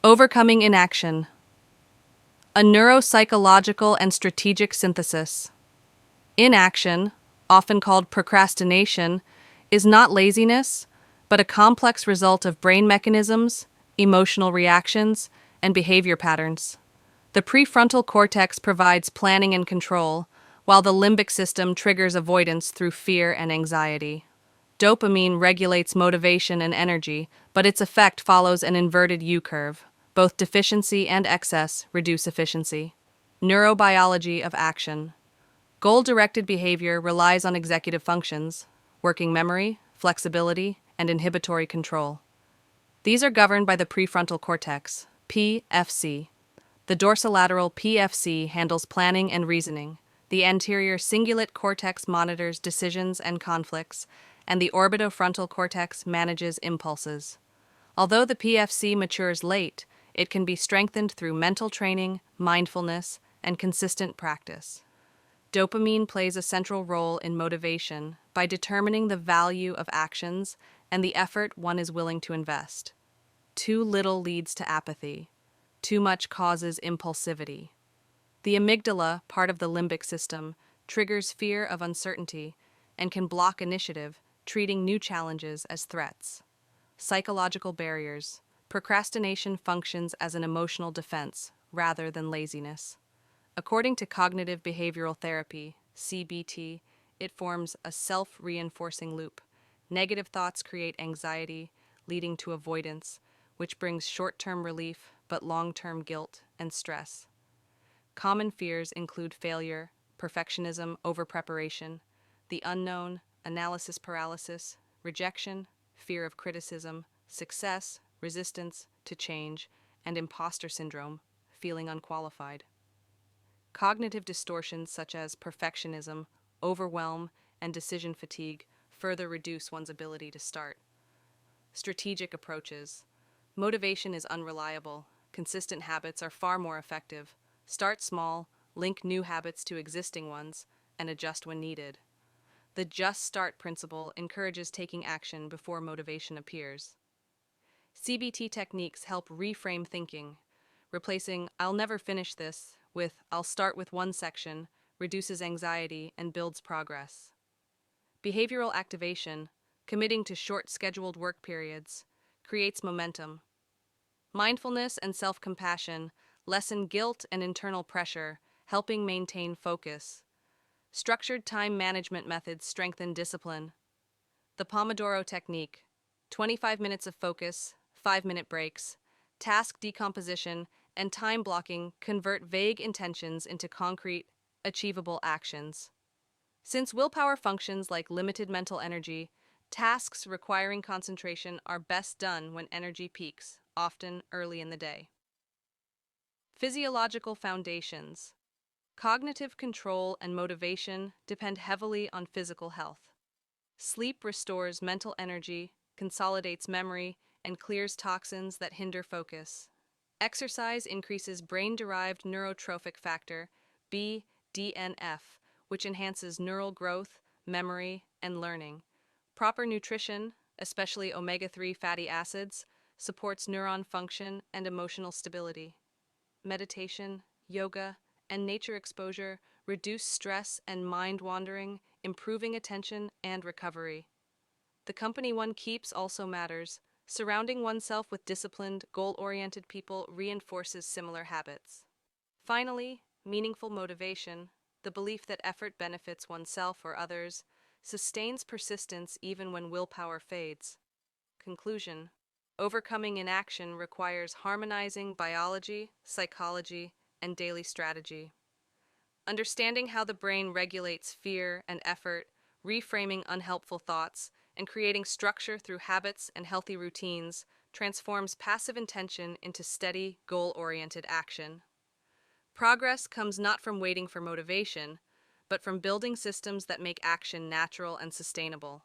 Overcoming inaction. A neuropsychological and strategic synthesis. Inaction, often called procrastination, is not laziness, but a complex result of brain mechanisms, emotional reactions, and behavior patterns. The prefrontal cortex provides planning and control, while the limbic system triggers avoidance through fear and anxiety. Dopamine regulates motivation and energy, but its effect follows an inverted U-curve. Both deficiency and excess reduce efficiency. Neurobiology of action. Goal-directed behavior relies on executive functions, working memory, flexibility, and inhibitory control. These are governed by the prefrontal cortex, PFC. The dorsolateral PFC handles planning and reasoning. The anterior cingulate cortex monitors decisions and conflicts, and the orbitofrontal cortex manages impulses. Although the PFC matures late, it can be strengthened through mental training, mindfulness, and consistent practice. Dopamine plays a central role in motivation by determining the value of actions and the effort one is willing to invest. Too little leads to apathy. Too much causes impulsivity. The amygdala, part of the limbic system, triggers fear of uncertainty and can block initiative, treating new challenges as threats. Psychological barriers. Procrastination functions as an emotional defense rather than laziness. According to cognitive behavioral therapy, CBT, it forms a self-reinforcing loop. Negative thoughts create anxiety, leading to avoidance, which brings short-term relief but long-term guilt and stress. Common fears include failure, perfectionism, over-preparation, the unknown, analysis paralysis, rejection, fear of criticism, success, resistance to change, and imposter syndrome, feeling unqualified. Cognitive distortions such as perfectionism, overwhelm, and decision fatigue further reduce one's ability to start. Strategic approaches. Motivation is unreliable. Consistent habits are far more effective. Start small, link new habits to existing ones, and adjust when needed. The just start principle encourages taking action before motivation appears. CBT techniques help reframe thinking. Replacing "I'll never finish this" with "I'll start with one section" reduces anxiety and builds progress. Behavioral activation, committing to short scheduled work periods, creates momentum. Mindfulness and self-compassion lessen guilt and internal pressure, helping maintain focus. Structured time management methods strengthen discipline. The Pomodoro technique, 25 minutes of focus, 5-minute breaks, task decomposition, and time blocking convert vague intentions into concrete, achievable actions. Since willpower functions like limited mental energy, tasks requiring concentration are best done when energy peaks, often early in the day. Physiological foundations. Cognitive control and motivation depend heavily on physical health. Sleep restores mental energy, consolidates memory, and clears toxins that hinder focus. Exercise increases brain-derived neurotrophic factor, BDNF, which enhances neural growth, memory, and learning. Proper nutrition, especially omega-3 fatty acids, supports neuron function and emotional stability. Meditation, yoga, and nature exposure reduce stress and mind wandering, improving attention and recovery. The company one keeps also matters. Surrounding oneself with disciplined, goal-oriented people reinforces similar habits. Finally, meaningful motivation, the belief that effort benefits oneself or others, sustains persistence even when willpower fades. Conclusion: overcoming inaction requires harmonizing biology, psychology, and daily strategy. Understanding how the brain regulates fear and effort, reframing unhelpful thoughts, and creating structure through habits and healthy routines transforms passive intention into steady, goal-oriented action. Progress comes not from waiting for motivation, but from building systems that make action natural and sustainable.